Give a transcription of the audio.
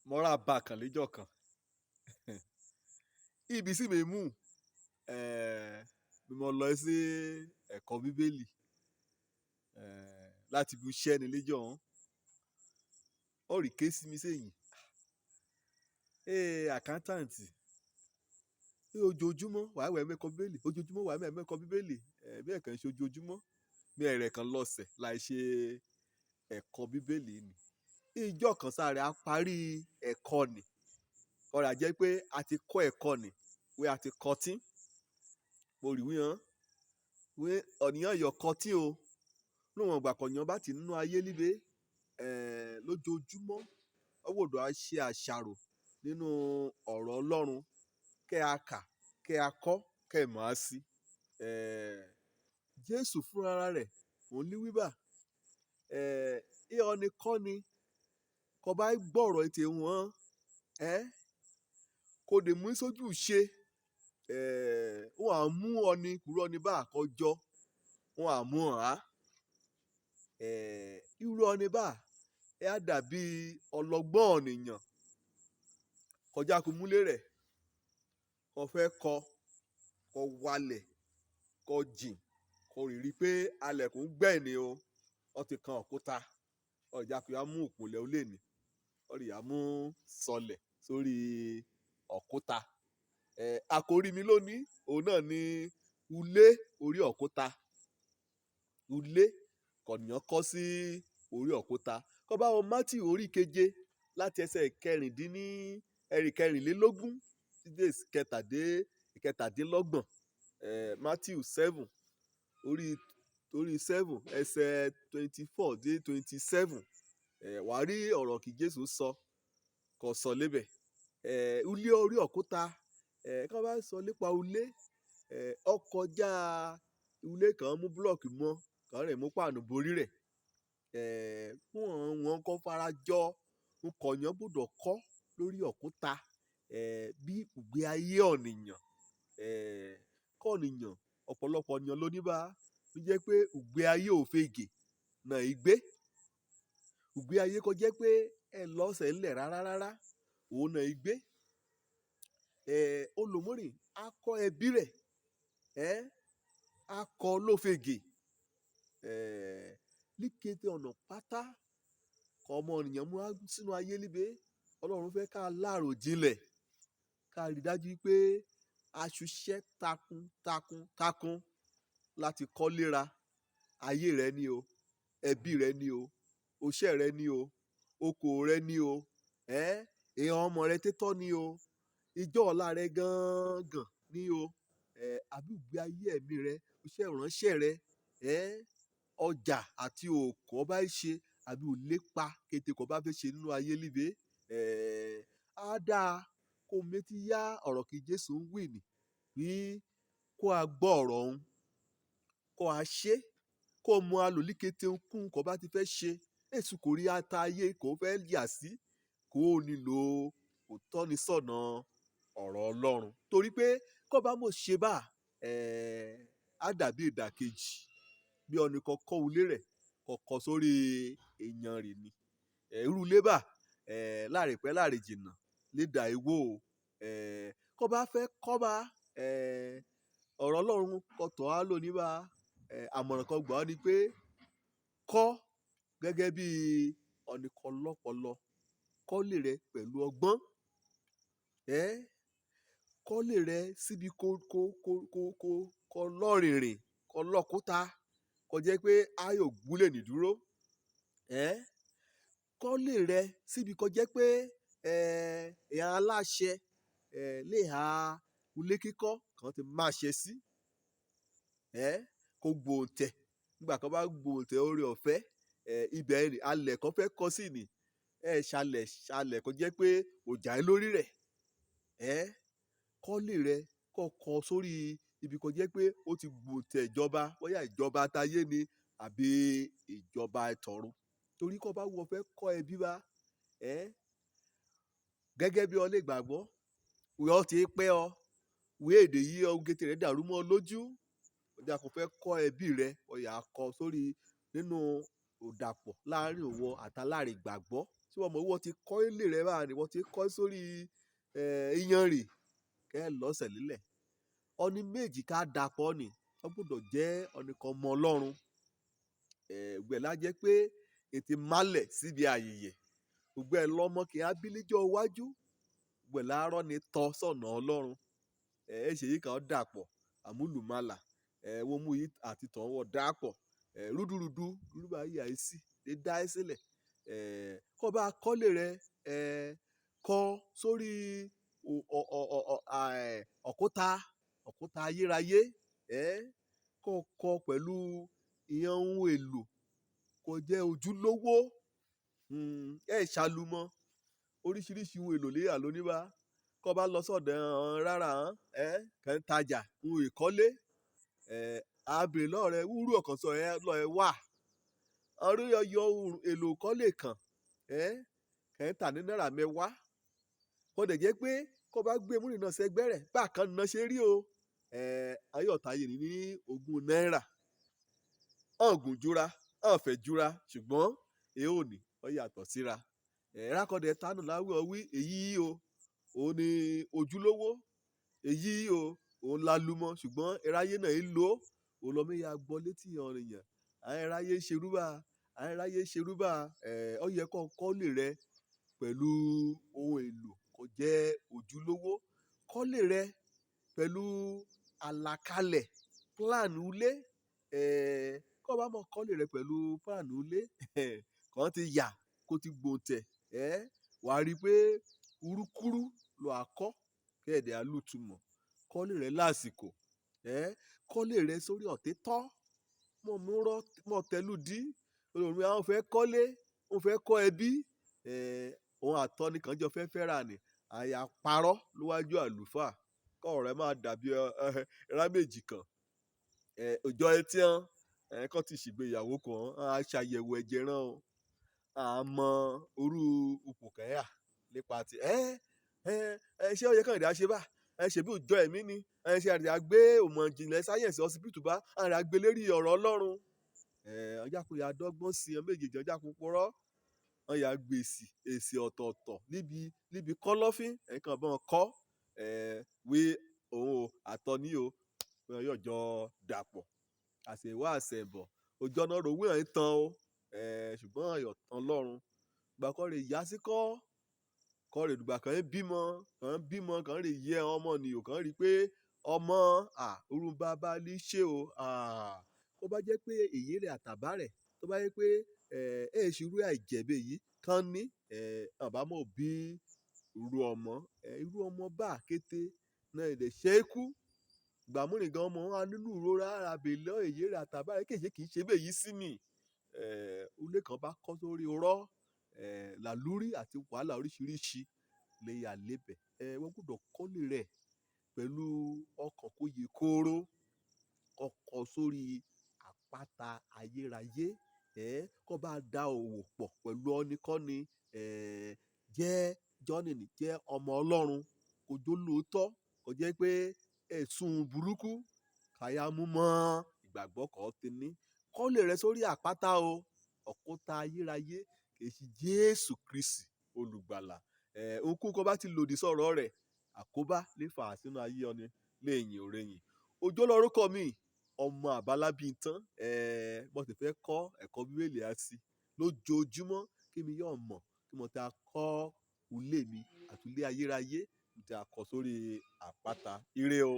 mo ra bàkàn lẹ́jọ́ kan ibi sì mi mú bí mo lọ sí ẹ̀kọ́ bíbélì láti bu iṣẹ́ ni lẹ́jọ́ ọ̀hún ó rí ké sí mi sẹ́yìn àkántàǹtì ojoojúmọ́ wàá wẹ̀ mẹ́kọ bíbélì ojoojúmọ́ wàá wẹ̀ mẹ́kọ bíbélì bí ẹ̀kan ṣe ojoojúmọ́ bí ẹ̀rẹ̀ kan lọ́sẹ̀ láì ṣe ẹ̀kọ́ bíbélì ni ìjọ kan sáré a parí ẹ̀kọ́ ni ọ̀rọ̀ àjẹ́ pé a ti kọ́ ẹ̀kọ́ ni wé a ti kọtí mo rí wíhàn wé ọ̀nìyàn yọ kọtí o níwọ̀n ìgbà kọ̀ọ̀yàn bá ti nínú ayé líbe lójoojúmọ́ ó gbọ́dọ̀ á ṣe àṣàrò nínú ọ̀rọ̀ Ọlọ́run kẹ́ a kà kẹ́ a kọ́ kẹ́ ẹ mọ̀ á sí Jésù fúnra rẹ̀ òun ní wíbà ìhọ́ni kọ́ni kọ́ bá gbọ́rọ̀ ètè wọn kò dé mú sójú ṣe wọn à mú ọni kúrò ní bá àkọjọ wọn à mú hàn á irú ọni bá ẹ á dàbí ọlọ́gbọ́n ènìyàn kọjá kó múlé rẹ̀ kó fẹ́ kọ walẹ̀ kó jìn kó rí pé alẹ̀kùn gbẹ̀ ni o ó ti kan òkúta ọjà kò yá mú òpòlẹ̀ olè ní ó rí yá mú sọlẹ̀ sórí òkúta àkòrí mi lónìí òun náà ni ulé orí òkúta ulé kọ̀nìyàn kọ́ sí orí òkúta kọ́ bá wọn Mátíù orí 7 láti ẹsẹ̀ kẹrìnlélógún dé ìkẹtàdínlọ́gbọ̀n Mátíù 7 orí 7 ẹsẹ̀ 24 dé 27 wàá rí ọ̀rọ̀ kí Jésù sọ kò sọ lébẹ̀ ulé orí òkúta kọ́ bá sọ nípa ulé ó kọjá ulé kan mú búlọ̀kì mọ́ kàn rẹ̀ mú páànù borí rẹ̀ wọn kọ́ farajọ ń kọ̀yàn gbọ́dọ̀ kọ́ lórí òkúta bí ìgbé ayé ọ̀nìyàn kọ́nìyàn ọ̀pọ̀lọpọ̀ ènìyàn ló ní bá ló jẹ́ pé ìgbé ayé òfegè náà ìgbé ìgbé ayé kò jẹ́ pé ẹ lọ́sẹ̀ ńlẹ̀ rárá òun náà ìgbé olùmúrìn á kọ́ ẹbí rẹ̀ á kọ́ lófegè líkété ọ̀nà pátá kọ́ ọmọ ènìyàn mú sínú ayé líbe Ọlọ́run fẹ́ ká láàrò jinlẹ̀ ká rí dájú pé a ṣiṣẹ́ takuntakun láti kọ́ léra ayé rẹ ni o ẹbí rẹ ni o òṣẹ́ rẹ ni o okòwò rẹ ni o èèyàn ọmọ rẹ tẹ́tọ́ ni o ìjọ ọ̀la rẹ gangan ni o àbí ìgbé ayé ẹ̀mí rẹ iṣẹ́ ìránṣẹ́ rẹ ọjà àti òkò ọba ṣe àbí òlépa kété kò bá fẹ́ ṣe nínú ayé líbe á dáa kó méjì yá ọ̀rọ̀ kí Jésù ń wí ni bí kó a gbọ́ ọ̀rọ̀ òun kó a ṣe kó mọ alòlíkété kún kó bá ti fẹ́ ṣe èsù kò rí ata ayé kò fẹ́ yà sí kó o nílò òtọ́nisọ̀nà ọ̀rọ̀ Ọlọ́run torí pé kó bá mọ̀ ṣe bá á dàbí ìdàkejì bí ọ̀nì kan kọ́ ulé rẹ̀ kọ̀kọ́ sórí èèyàn rẹ̀ ni irú ilé bá láàrin pẹ́ láàrin jìnnà lè dà ìwó kó bá fẹ́ kọ́ bá ọ̀rọ̀ Ọlọ́run kọ̀tọ̀ á lò ní bá àmọ̀ràn kan gbà ọ́ ni pé kọ́ gẹ́gẹ́ bí ọ̀nì kan lọ́pọlọ kọ́lé rẹ pẹ̀lú ọgbọ́n kọ́lé rẹ síbi kó lọ́rìnrìn kó lọ́kúta kó jẹ́ pé ayò gbúlẹ̀ nìdúró kọ́lé rẹ síbi kó jẹ́ pé èèyàn aláṣẹ lè ha ilé kíkọ́ kan ti máa ṣe sí kó gbòòtẹ̀ nígbà kan bá gbòòtẹ̀ oore ọ̀fẹ́ ibẹ̀ alẹ̀ kan fẹ́ kọ́ sí ni ṣalẹ̀ kó jẹ́ pé òjà ẹ lórí rẹ̀ kọ́lé rẹ kọ́ sórí ibi kó jẹ́ pé ó ti gbòòtẹ̀ ìjọba bóyá ìjọba tayé ni àbí ìjọba ìtọ̀run torí kó bá wọ fẹ́ kọ́ ẹbí bá gẹ́gẹ́ bí ọlẹ́ gbàgbọ́ wíwọ́ ti pẹ́ ọ wí èdè yìí ọ gẹ́tẹ̀ rẹ̀ dàrú mọ́ lójú ọjà kò fẹ́ kọ́ ẹbí rẹ ọ̀yà kọ́ sórí nínú òdàpọ̀ láàrin òwò àtàlárin gbàgbọ́ tí wọ́n mọ̀ wọ́n ti kọ́ ilé rẹ báyìí wọ́n ti kọ́ sórí iyanrìn kẹ́ ẹ lọ́sẹ̀ lílẹ̀ ọni méjì ká dapọ̀ ni wọ́n gbọ́dọ̀ jẹ́ ọ̀nìkan mọ Ọlọ́run gbẹ̀lá jẹ́ pé ètè malẹ̀ síbi àyèyè gbogbo ẹ̀ lọ́mọ kì í abílíjọ́ iwájú gbẹ̀lá arọ́ ni tọ́ sọ̀nà Ọlọ́run ṣèyí kan dàpọ̀ àmúlùmálà wọ́n mú yìí àti tọ̀wọ́ dàpọ̀ rúdurùdu rúbà yìí àìsí lè dá ẹ sílẹ̀ kọ́ bá kọ́lé rẹ kọ́ sórí òkúta ayérayé kọ́ pẹ̀lú ìyẹn ohun èlò kò jẹ́ ojúlówó ṣàlùmọ́ oríṣiríṣi ohun èlò léyà lóníbà kọ́ bá lọ sọ̀dọ̀ rárá kẹ́ ń tajà ohun ìkọ́lé àbèrè lọ́rẹ̀ wúrú ọ̀kànṣọ́ ẹ lọ ẹ wà ọdún yọ èlò ìkọ́lé kan kẹ́ ń tà ní náírà mẹ́wàá kó dẹ̀ jẹ́ pé kó bá gbé múrin náà sẹ́gbẹ́ rẹ̀ bákan náà ṣe rí o ayọ̀tayé ní 20 náírà ọ̀gùn jura ọ̀fẹ́ jura ṣùgbọ́n èyí ò ní ọ yàtọ̀ síra rákọ̀dẹ̀ tánù láwùjọ wí èyí o òun ni ojúlówó èyí o òun lálùmọ̀ ṣùgbọ́n ẹráyé náà ń lò ó lọ́mẹ́yà gbọ́ létí ọ̀rìyàn àwọn ẹráyé ṣerúbà ọ yẹ kó kọ́lé rẹ pẹ̀lú ohun èlò kò jẹ́ ojúlówó kọ́lé rẹ pẹ̀lú àlàkalẹ̀ plan ilé kó bá mọ̀ kọ́lé rẹ pẹ̀lú plan ilé kàn ti yà kó ti gbòǹtẹ̀ wà á rí i pé urúkúrú lọ àkọ́ kẹ́ẹ̀dẹ̀ alùtùmọ̀ kọ́lé rẹ lásìkò kọ́lé rẹ sórí ọ̀tẹ́tọ́ mọ̀ tẹ́lú dí olórí àwọn fẹ́ kọ́lé wọ́n fẹ́ kọ́ ẹbí òun àtọ́ni kan jọ fẹ́ fẹ́ra ni àyà parọ́ lówájú àlùfáà kọ́ ọ̀rẹ́ máa dàbí ẹ̀rá méjì kan òjò etí hàn kọ́ ti ṣègbéyàwó kan á ṣàyẹ̀wò ẹ̀jẹ̀ rán o àmọ́ orú ipò kẹ́yà nípa ti ṣé ó yẹ kàn dá ṣe bá ṣèbí òjò ẹ̀mí ni ṣe àgbé òmò ìjìnlẹ̀ sáyẹ̀nsì ọsibítù bá àgbé lérí ọ̀rọ̀ Ọlọ́run ọjà kò yà dọ́gbọ́n sí ọ méjèèjì ọjà kò pọ̀rọ̀ wọ́n yà gbèsè èsì ọ̀tọ̀ọ̀tọ̀ níbi kọ́lọ́fín ẹ̀kan bọ́n kọ́ wí òun àtọ́ní o wọ́n yóò jọ dàpọ̀ àṣẹwá àṣẹbọ̀ òjò náà rò wíwọ̀n ń tan o ṣùgbọ́n ayọ̀ tán lọ́run gbàkọ́ rè yá sí kọ́ rè dùgbà kàn ń bímọ kàn rè yẹ ọmọ nìyó kàn rí pé ọmọ orun bàbá lè ṣe o kó bá jẹ́ pé èyí rẹ̀ àtàbá rẹ̀ tó bá yẹ pé ṣirú àìjẹ̀bẹ̀ yìí kàn ní àbámọ̀ bí irú ọmọ bá kété náà lè ṣe é kú gbàmúrin gan ọmọ wa nínú ìrora àràbèlọ èyí rẹ̀ àtàbá rẹ̀ kì í ṣe bẹ́ẹ̀ yìí sí mi ilé kan bá kọ́ sórí ọ̀rọ̀ làlúrí àti wàhálà oríṣiríṣi lè yà lébẹ̀ wọ́n gbọ́dọ̀ kọ́lé rẹ̀ pẹ̀lú ọkàn kó yẹ kóró ọkọ̀ sórí àpáta ayérayé kó bá da òwò pọ̀ pẹ̀lú ọ́nìkọ́ni jẹ́ ọmọ Ọlọ́run kò jó lóòótọ́ kò jẹ́ pé ẹ̀sùn burúkú kàyà mú mọ́ ìgbàgbọ́ kan ti ní kọ́lé rẹ sórí àpáta o òkúta ayérayé kìí Jésù Kristi olùgbàlà ohunkóhun kan bá ti lòdì sọ̀rọ̀ rẹ̀ àkóbá lè fà á sínú ayé ọni lẹ́yìn òrẹ́yìn òjò lórúkọ mi ọmọ àbálábí tán mo sì fẹ́ kọ́ ẹ̀kọ́ bíbélì àti lójoojúmọ́ kí mi yóò mọ̀ kí mo ta kọ́ ilé mi àti ilé ayérayé mo ti kọ́ sórí àpáta ire o.